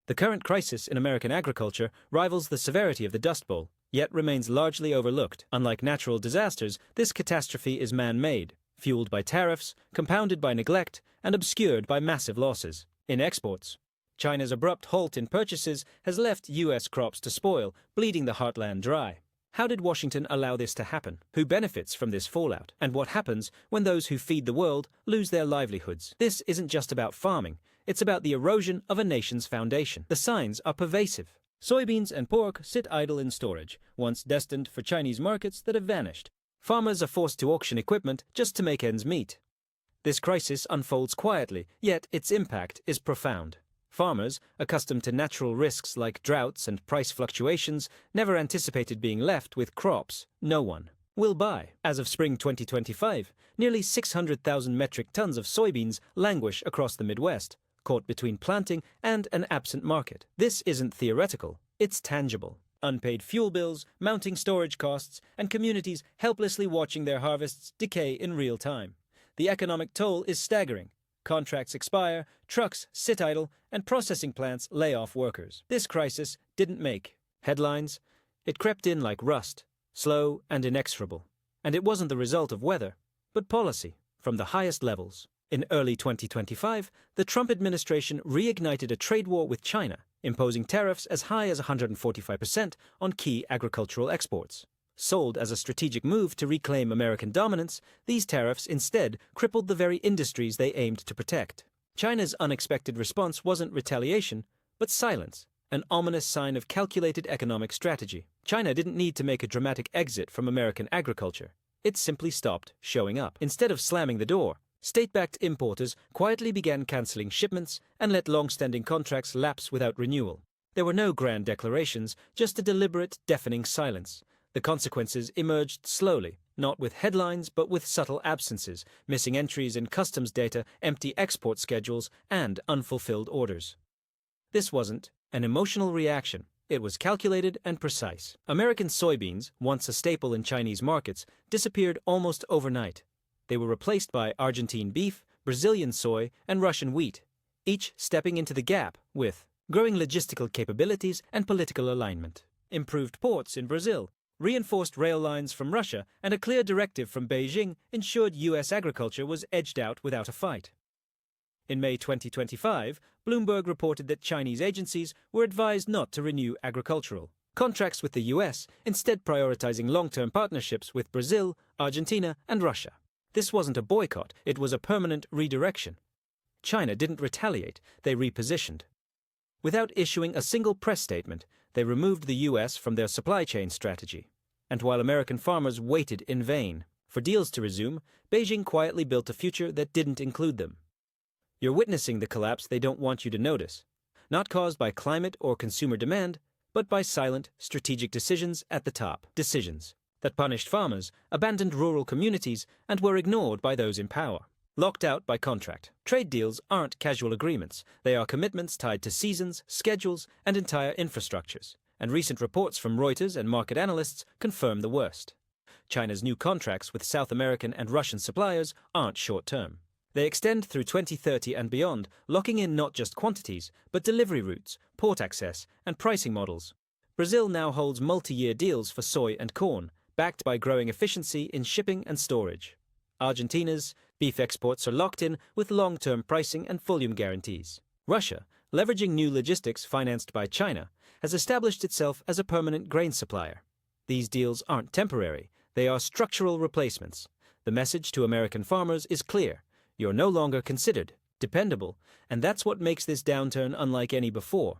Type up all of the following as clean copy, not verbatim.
The current crisis in American agriculture rivals the severity of the Dust Bowl, yet remains largely overlooked. Unlike natural disasters, this catastrophe is man-made, fueled by tariffs, compounded by neglect, and obscured by massive losses. In exports, China's abrupt halt in purchases has left U.S. crops to spoil, bleeding the heartland dry. How did Washington allow this to happen? Who benefits from this fallout? And what happens when those who feed the world lose their livelihoods? This isn't just about farming. It's about the erosion of a nation's foundation. The signs are pervasive. Soybeans and pork sit idle in storage, once destined for Chinese markets that have vanished. Farmers are forced to auction equipment just to make ends meet. This crisis unfolds quietly, yet its impact is profound. Farmers, accustomed to natural risks like droughts and price fluctuations, never anticipated being left with crops no one will buy. As of spring 2025, nearly 600,000 metric tons of soybeans languish across the Midwest, caught between planting and an absent market. This isn't theoretical, it's tangible. Unpaid fuel bills, mounting storage costs, and communities helplessly watching their harvests decay in real time. The economic toll is staggering. Contracts expire, trucks sit idle, and processing plants lay off workers. This crisis didn't make headlines. It crept in like rust, slow and inexorable. And it wasn't the result of weather, but policy from the highest levels. In early 2025, the Trump administration reignited a trade war with China, imposing tariffs as high as 145% on key agricultural exports. Sold as a strategic move to reclaim American dominance, these tariffs instead crippled the very industries they aimed to protect. China's unexpected response wasn't retaliation, but silence, an ominous sign of calculated economic strategy. China didn't need to make a dramatic exit from American agriculture. It simply stopped showing up. Instead of slamming the door, state-backed importers quietly began canceling shipments and let long-standing contracts lapse without renewal. There were no grand declarations, just a deliberate, deafening silence. The consequences emerged slowly, not with headlines but with subtle absences, missing entries in customs data, empty export schedules, and unfulfilled orders. This wasn't an emotional reaction. It was calculated and precise. American soybeans, once a staple in Chinese markets, disappeared almost overnight. They were replaced by Argentine beef, Brazilian soy, and Russian wheat, each stepping into the gap with growing logistical capabilities and political alignment. Improved ports in Brazil, reinforced rail lines from Russia, and a clear directive from Beijing ensured U.S. agriculture was edged out without a fight. In May 2025, Bloomberg reported that Chinese agencies were advised not to renew agricultural contracts with the U.S., instead prioritizing long-term partnerships with Brazil, Argentina, and Russia. This wasn't a boycott, it was a permanent redirection. China didn't retaliate, they repositioned. Without issuing a single press statement, they removed the U.S. from their supply chain strategy. And while American farmers waited in vain for deals to resume, Beijing quietly built a future that didn't include them. You're witnessing the collapse they don't want you to notice, not caused by climate or consumer demand, but by silent, strategic decisions at the top. Decisions that punished farmers, abandoned rural communities, and were ignored by those in power. Locked out by contract. Trade deals aren't casual agreements. They are commitments tied to seasons, schedules, and entire infrastructures. And recent reports from Reuters and market analysts confirm the worst. China's new contracts with South American and Russian suppliers aren't short-term. They extend through 2030 and beyond, locking in not just quantities, but delivery routes, port access, and pricing models. Brazil now holds multi-year deals for soy and corn, backed by growing efficiency in shipping and storage. Argentina's beef exports are locked in with long-term pricing and volume guarantees. Russia, leveraging new logistics financed by China, has established itself as a permanent grain supplier. These deals aren't temporary, they are structural replacements. The message to American farmers is clear. You're no longer considered dependable, and that's what makes this downturn unlike any before.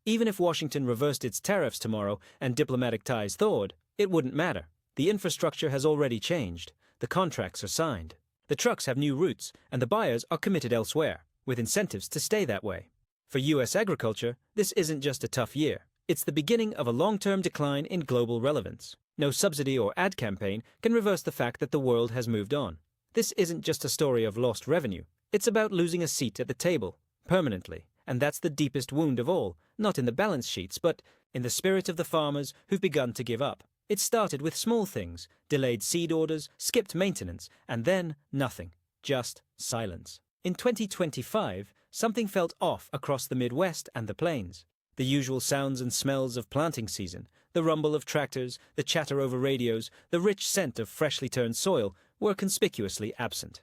Even if Washington reversed its tariffs tomorrow and diplomatic ties thawed, it wouldn't matter. The infrastructure has already changed. The contracts are signed. The trucks have new routes, and the buyers are committed elsewhere, with incentives to stay that way. For U.S. agriculture, this isn't just a tough year. It's the beginning of a long-term decline in global relevance. No subsidy or ad campaign can reverse the fact that the world has moved on. This isn't just a story of lost revenue. It's about losing a seat at the table, permanently. And that's the deepest wound of all, not in the balance sheets, but in the spirit of the farmers who've begun to give up. It started with small things, delayed seed orders, skipped maintenance, and then nothing, just silence. In 2025, something felt off across the Midwest and the plains. The usual sounds and smells of planting season, the rumble of tractors, the chatter over radios, the rich scent of freshly turned soil were conspicuously absent.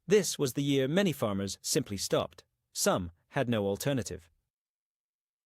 This was the year many farmers simply stopped. Some had no alternative.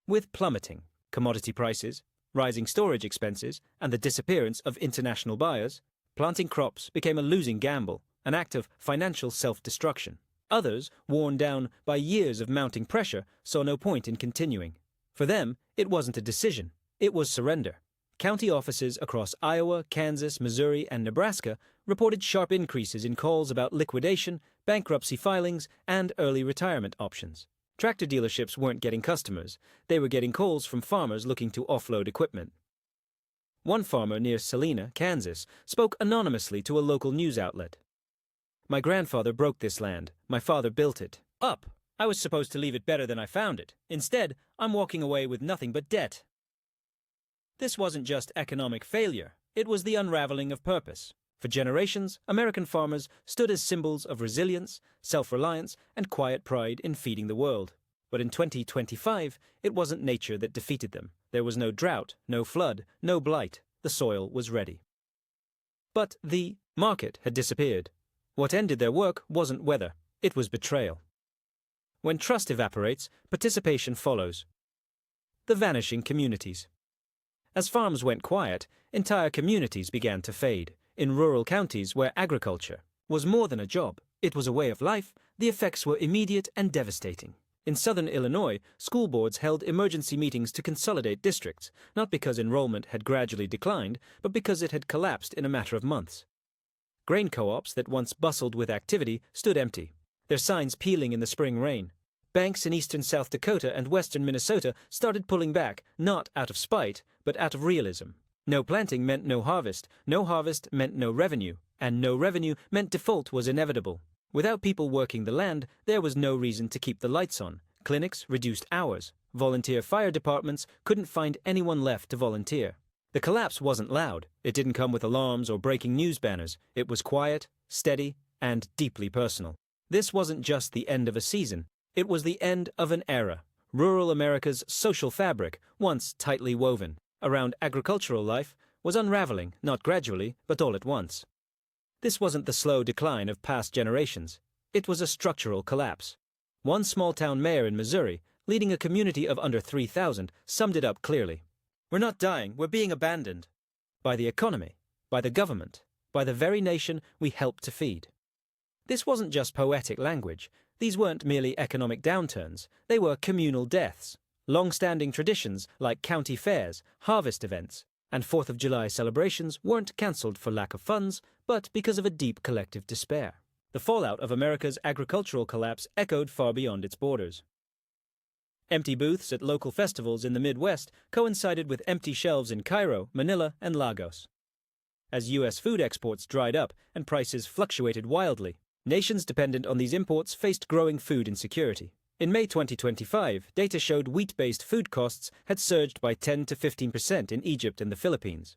With plummeting commodity prices, rising storage expenses, and the disappearance of international buyers, planting crops became a losing gamble, an act of financial self-destruction. Others, worn down by years of mounting pressure, saw no point in continuing. For them, it wasn't a decision, it was surrender. County offices across Iowa, Kansas, Missouri, and Nebraska reported sharp increases in calls about liquidation, bankruptcy filings, and early retirement options. Tractor dealerships weren't getting customers, they were getting calls from farmers looking to offload equipment. One farmer near Salina, Kansas, spoke anonymously to a local news outlet. "My grandfather broke this land. My father built it. Up. I was supposed to leave it better than I found it. Instead, I'm walking away with nothing but debt." This wasn't just economic failure, it was the unraveling of purpose. For generations, American farmers stood as symbols of resilience, self-reliance, and quiet pride in feeding the world. But in 2025, it wasn't nature that defeated them. There was no drought, no flood, no blight. The soil was ready. But the market had disappeared. What ended their work wasn't weather, it was betrayal. When trust evaporates, participation follows. The vanishing communities. As farms went quiet, entire communities began to fade. In rural counties where agriculture was more than a job, it was a way of life, the effects were immediate and devastating. In southern Illinois, school boards held emergency meetings to consolidate districts, not because enrollment had gradually declined, but because it had collapsed in a matter of months. Grain co-ops that once bustled with activity stood empty, their signs peeling in the spring rain. Banks in eastern South Dakota and western Minnesota started pulling back, not out of spite, but out of realism. No planting meant no harvest meant no revenue, and no revenue meant default was inevitable. Without people working the land, there was no reason to keep the lights on. Clinics reduced hours. Volunteer fire departments couldn't find anyone left to volunteer. The collapse wasn't loud. It didn't come with alarms or breaking news banners. It was quiet, steady, and deeply personal. This wasn't just the end of a season. It was the end of an era. Rural America's social fabric, once tightly woven around agricultural life, was unraveling, not gradually, but all at once. This wasn't the slow decline of past generations. It was a structural collapse. One small-town mayor in Missouri, leading a community of under 3,000, summed it up clearly. "We're not dying, we're being abandoned. By the economy, by the government, by the very nation we help to feed." This wasn't just poetic language. These weren't merely economic downturns. They were communal deaths. Long-standing traditions like county fairs, harvest events, and 4th of July celebrations weren't cancelled for lack of funds, but because of a deep collective despair. The fallout of America's agricultural collapse echoed far beyond its borders. Empty booths at local festivals in the Midwest coincided with empty shelves in Cairo, Manila, and Lagos. As U.S. food exports dried up and prices fluctuated wildly, nations dependent on these imports faced growing food insecurity. In May 2025, data showed wheat-based food costs had surged by 10 to 15% in Egypt and the Philippines.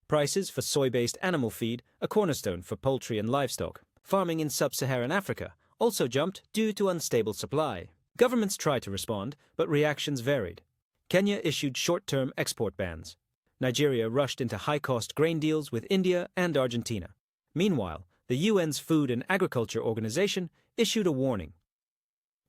Prices for soy-based animal feed, a cornerstone for poultry and livestock, farming in sub-Saharan Africa, also jumped due to unstable supply. Governments tried to respond, but reactions varied. Kenya issued short-term export bans. Nigeria rushed into high-cost grain deals with India and Argentina. Meanwhile, the UN's Food and Agriculture Organization issued a warning.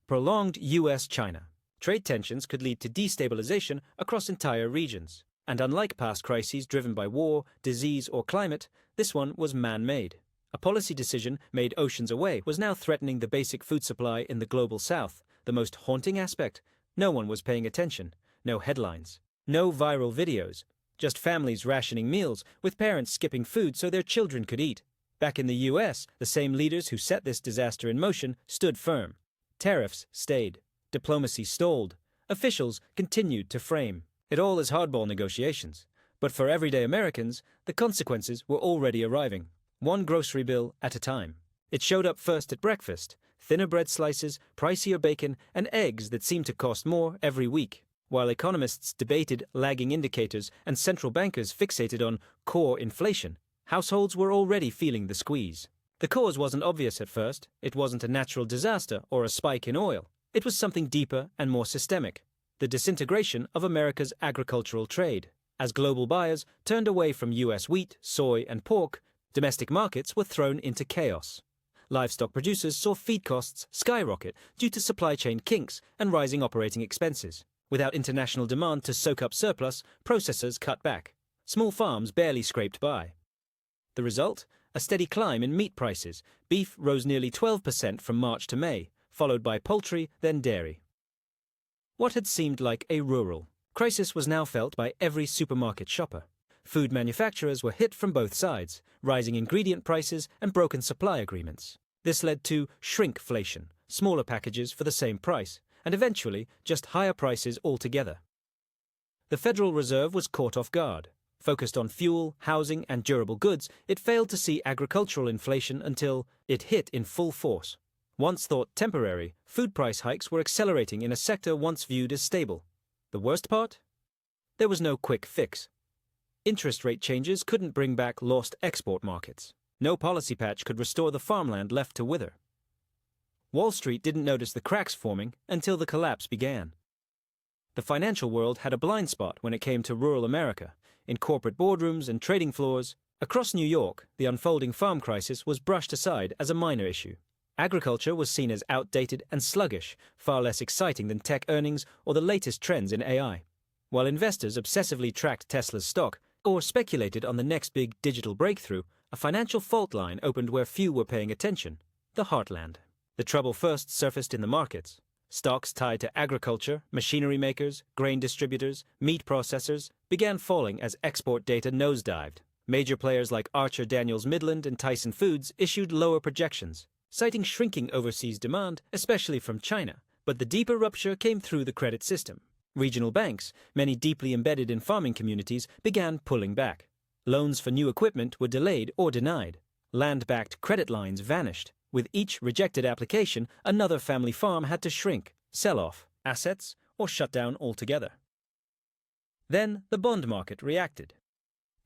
Prolonged U.S.-China trade tensions could lead to destabilization across entire regions. And unlike past crises driven by war, disease, or climate, this one was man-made. A policy decision made oceans away was now threatening the basic food supply in the global south. The most haunting aspect? No one was paying attention. No headlines. No viral videos. Just families rationing meals, with parents skipping food so their children could eat. Back in the U.S., the same leaders who set this disaster in motion stood firm. Tariffs stayed. Diplomacy stalled. Officials continued to frame. It all is hardball negotiations. But for everyday Americans, the consequences were already arriving. One grocery bill at a time. It showed up first at breakfast. Thinner bread slices, pricier bacon, and eggs that seemed to cost more every week. While economists debated lagging indicators and central bankers fixated on core inflation, households were already feeling the squeeze. The cause wasn't obvious at first. It wasn't a natural disaster or a spike in oil. It was something deeper and more systemic: the disintegration of America's agricultural trade. As global buyers turned away from US wheat, soy, and pork, domestic markets were thrown into chaos. Livestock producers saw feed costs skyrocket due to supply chain kinks and rising operating expenses. Without international demand to soak up surplus, processors cut back. Small farms barely scraped by. The result? A steady climb in meat prices. Beef rose nearly 12% from March to May, followed by poultry, then dairy. What had seemed like a rural crisis was now felt by every supermarket shopper. Food manufacturers were hit from both sides: rising ingredient prices and broken supply agreements. This led to shrinkflation, smaller packages for the same price, and eventually just higher prices altogether. The Federal Reserve was caught off guard. Focused on fuel, housing, and durable goods, it failed to see agricultural inflation until it hit in full force. Once thought temporary, food price hikes were accelerating in a sector once viewed as stable. The worst part? There was no quick fix. Interest rate changes couldn't bring back lost export markets. No policy patch could restore the farmland left to wither. Wall Street didn't notice the cracks forming until the collapse began. The financial world had a blind spot when it came to rural America. In corporate boardrooms and trading floors across New York, the unfolding farm crisis was brushed aside as a minor issue. Agriculture was seen as outdated and sluggish, far less exciting than tech earnings or the latest trends in AI. While investors obsessively tracked Tesla's stock or speculated on the next big digital breakthrough, a financial fault line opened where few were paying attention: the heartland. The trouble first surfaced in the markets. Stocks tied to agriculture, machinery makers, grain distributors, meat processors began falling as export data nosedived. Major players like Archer Daniels Midland and Tyson Foods issued lower projections, citing shrinking overseas demand, especially from China. But the deeper rupture came through the credit system. Regional banks, many deeply embedded in farming communities, began pulling back. Loans for new equipment were delayed or denied. Land-backed credit lines vanished. With each rejected application, another family farm had to shrink, sell off assets, or shut down altogether. Then the bond market reacted.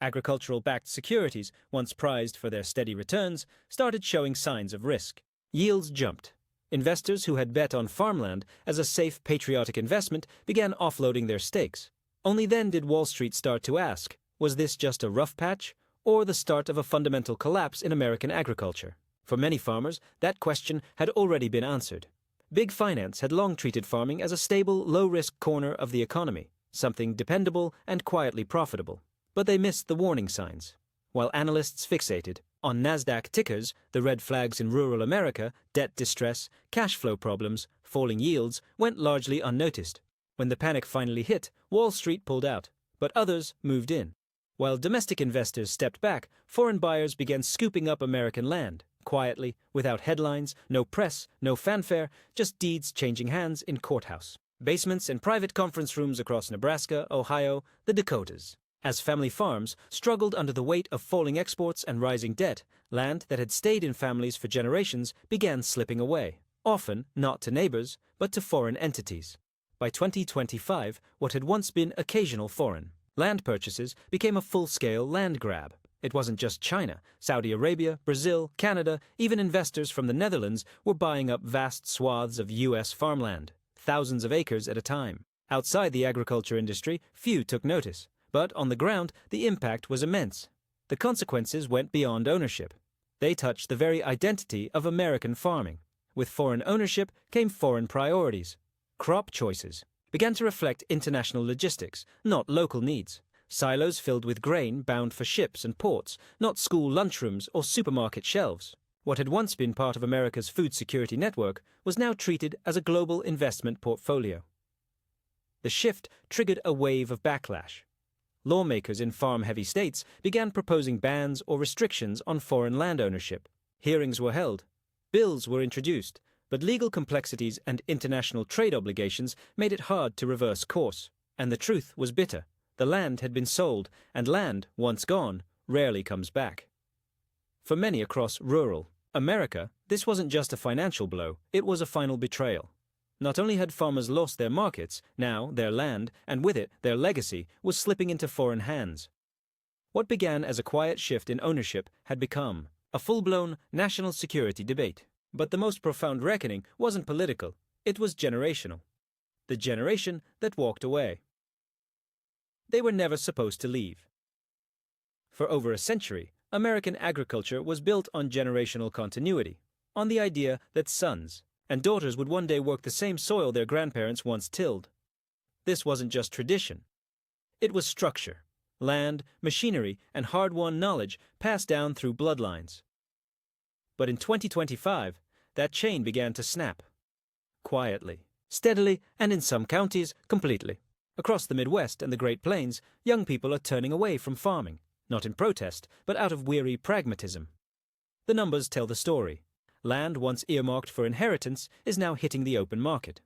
Agricultural-backed securities, once prized for their steady returns, started showing signs of risk. Yields jumped. Investors who had bet on farmland as a safe, patriotic investment began offloading their stakes. Only then did Wall Street start to ask, was this just a rough patch, or the start of a fundamental collapse in American agriculture? For many farmers, that question had already been answered. Big finance had long treated farming as a stable, low-risk corner of the economy, something dependable and quietly profitable. But they missed the warning signs. While analysts fixated on NASDAQ tickers, the red flags in rural America, debt distress, cash flow problems, falling yields, went largely unnoticed. When the panic finally hit, Wall Street pulled out, but others moved in. While domestic investors stepped back, foreign buyers began scooping up American land. Quietly, without headlines, no press, no fanfare, just deeds changing hands in courthouse, basements and private conference rooms across Nebraska, Ohio, the Dakotas. As family farms struggled under the weight of falling exports and rising debt, land that had stayed in families for generations began slipping away, often not to neighbors, but to foreign entities. By 2025, what had once been occasional foreign land purchases became a full-scale land grab. It wasn't just China. Saudi Arabia, Brazil, Canada, even investors from the Netherlands were buying up vast swaths of U.S. farmland, thousands of acres at a time. Outside the agriculture industry, few took notice. But on the ground, the impact was immense. The consequences went beyond ownership. They touched the very identity of American farming. With foreign ownership came foreign priorities. Crop choices began to reflect international logistics, not local needs. Silos filled with grain bound for ships and ports, not school lunchrooms or supermarket shelves. What had once been part of America's food security network was now treated as a global investment portfolio. The shift triggered a wave of backlash. Lawmakers in farm-heavy states began proposing bans or restrictions on foreign land ownership. Hearings were held. Bills were introduced, but legal complexities and international trade obligations made it hard to reverse course. And the truth was bitter. The land had been sold, and land, once gone, rarely comes back. For many across rural America, this wasn't just a financial blow, it was a final betrayal. Not only had farmers lost their markets, now their land, and with it their legacy, was slipping into foreign hands. What began as a quiet shift in ownership had become a full-blown national security debate. But the most profound reckoning wasn't political, it was generational. The generation that walked away. They were never supposed to leave. For over a century, American agriculture was built on generational continuity, on the idea that sons and daughters would one day work the same soil their grandparents once tilled. This wasn't just tradition. It was structure, land, machinery, and hard-won knowledge passed down through bloodlines. But in 2025, that chain began to snap. Quietly, steadily, and in some counties, completely. Across the Midwest and the Great Plains, young people are turning away from farming, not in protest, but out of weary pragmatism. The numbers tell the story. Land once earmarked for inheritance is now hitting the open market.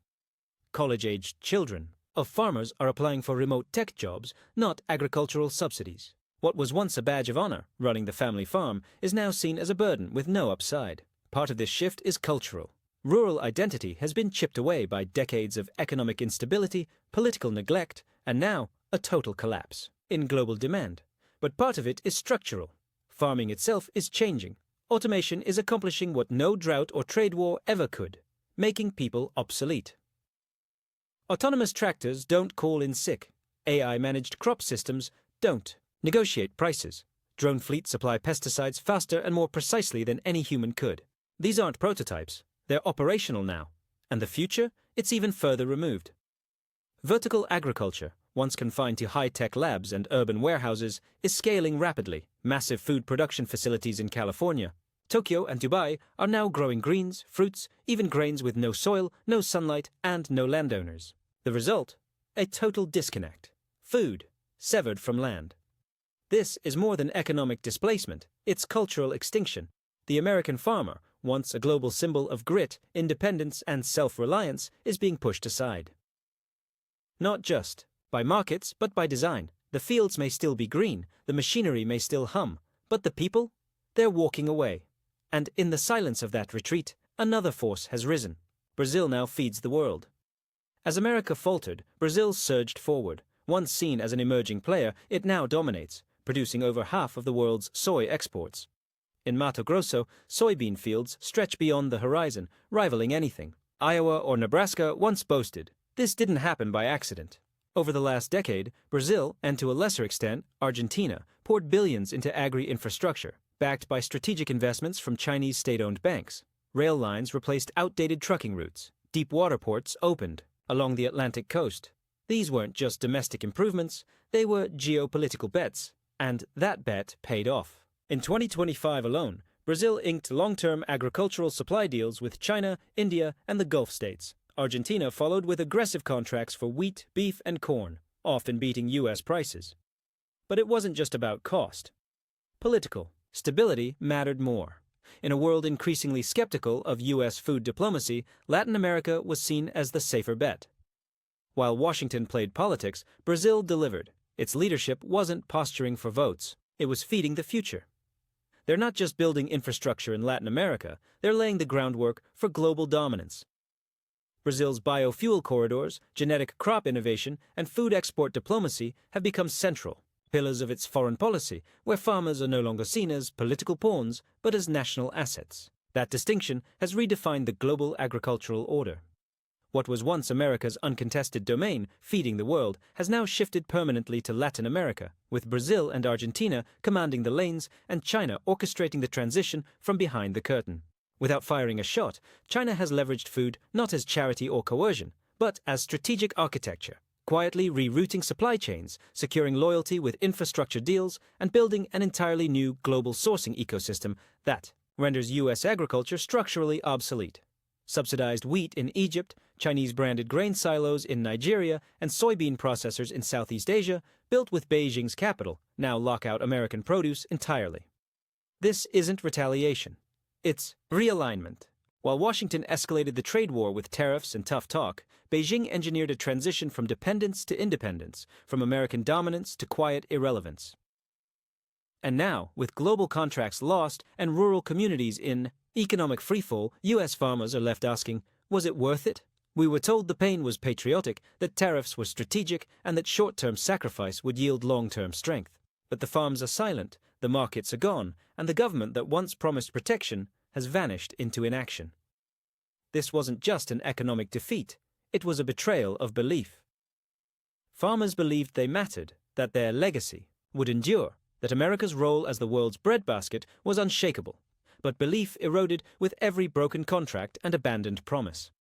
College-aged children of farmers are applying for remote tech jobs, not agricultural subsidies. What was once a badge of honor, running the family farm, is now seen as a burden with no upside. Part of this shift is cultural. Rural identity has been chipped away by decades of economic instability, political neglect, and now a total collapse in global demand. But part of it is structural. Farming itself is changing. Automation is accomplishing what no drought or trade war ever could, making people obsolete. Autonomous tractors don't call in sick. AI-managed crop systems don't negotiate prices. Drone fleets supply pesticides faster and more precisely than any human could. These aren't prototypes. They're operational now. And the future? It's even further removed. Vertical agriculture, once confined to high-tech labs and urban warehouses, is scaling rapidly. Massive food production facilities in California, Tokyo, and Dubai are now growing greens, fruits, even grains with no soil, no sunlight, and no landowners. The result? A total disconnect. Food severed from land. This is more than economic displacement, it's cultural extinction. The American farmer, once a global symbol of grit, independence, and self-reliance, is being pushed aside. Not just by markets, but by design. The fields may still be green, the machinery may still hum, but the people? They're walking away. And in the silence of that retreat, another force has risen. Brazil now feeds the world. As America faltered, Brazil surged forward. Once seen as an emerging player, it now dominates, producing over half of the world's soy exports. In Mato Grosso, soybean fields stretch beyond the horizon, rivaling anything Iowa or Nebraska once boasted. This didn't happen by accident. Over the last decade, Brazil, and to a lesser extent, Argentina, poured billions into agri-infrastructure, backed by strategic investments from Chinese state-owned banks. Rail lines replaced outdated trucking routes. Deep water ports opened along the Atlantic coast. These weren't just domestic improvements, they were geopolitical bets, and that bet paid off. In 2025 alone, Brazil inked long-term agricultural supply deals with China, India, and the Gulf states. Argentina followed with aggressive contracts for wheat, beef, and corn, often beating U.S. prices. But it wasn't just about cost. Political stability mattered more. In a world increasingly skeptical of U.S. food diplomacy, Latin America was seen as the safer bet. While Washington played politics, Brazil delivered. Its leadership wasn't posturing for votes, it was feeding the future. They're not just building infrastructure in Latin America, they're laying the groundwork for global dominance. Brazil's biofuel corridors, genetic crop innovation, and food export diplomacy have become central pillars of its foreign policy, where farmers are no longer seen as political pawns, but as national assets. That distinction has redefined the global agricultural order. What was once America's uncontested domain, feeding the world, has now shifted permanently to Latin America, with Brazil and Argentina commanding the lanes and China orchestrating the transition from behind the curtain. Without firing a shot, China has leveraged food not as charity or coercion, but as strategic architecture, quietly rerouting supply chains, securing loyalty with infrastructure deals, and building an entirely new global sourcing ecosystem that renders U.S. agriculture structurally obsolete. Subsidized wheat in Egypt, Chinese-branded grain silos in Nigeria, and soybean processors in Southeast Asia, built with Beijing's capital, now lock out American produce entirely. This isn't retaliation. It's realignment. While Washington escalated the trade war with tariffs and tough talk, Beijing engineered a transition from dependence to independence, from American dominance to quiet irrelevance. And now, with global contracts lost and rural communities in economic freefall, U.S. farmers are left asking, was it worth it? We were told the pain was patriotic, that tariffs were strategic, and that short-term sacrifice would yield long-term strength. But the farms are silent. the markets are gone, and the government that once promised protection has vanished into inaction. This wasn't just an economic defeat, it was a betrayal of belief. Farmers believed they mattered, that their legacy would endure, that America's role as the world's breadbasket was unshakable, but belief eroded with every broken contract and abandoned promise.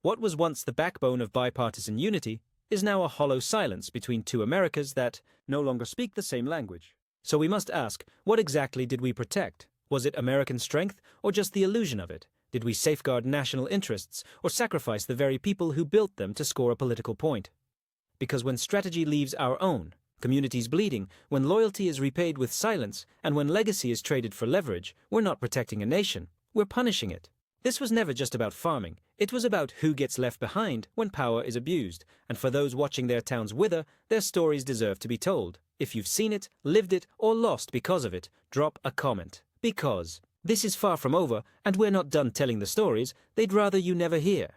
What was once the backbone of bipartisan unity is now a hollow silence between two Americas that no longer speak the same language. So we must ask, what exactly did we protect? Was it American strength, or just the illusion of it? Did we safeguard national interests, or sacrifice the very people who built them to score a political point? Because when strategy leaves our own, communities bleeding, when loyalty is repaid with silence, and when legacy is traded for leverage, we're not protecting a nation, we're punishing it. This was never just about farming. It was about who gets left behind when power is abused, and for those watching their towns wither, their stories deserve to be told. If you've seen it, lived it, or lost because of it, drop a comment. Because this is far from over, and we're not done telling the stories they'd rather you never hear.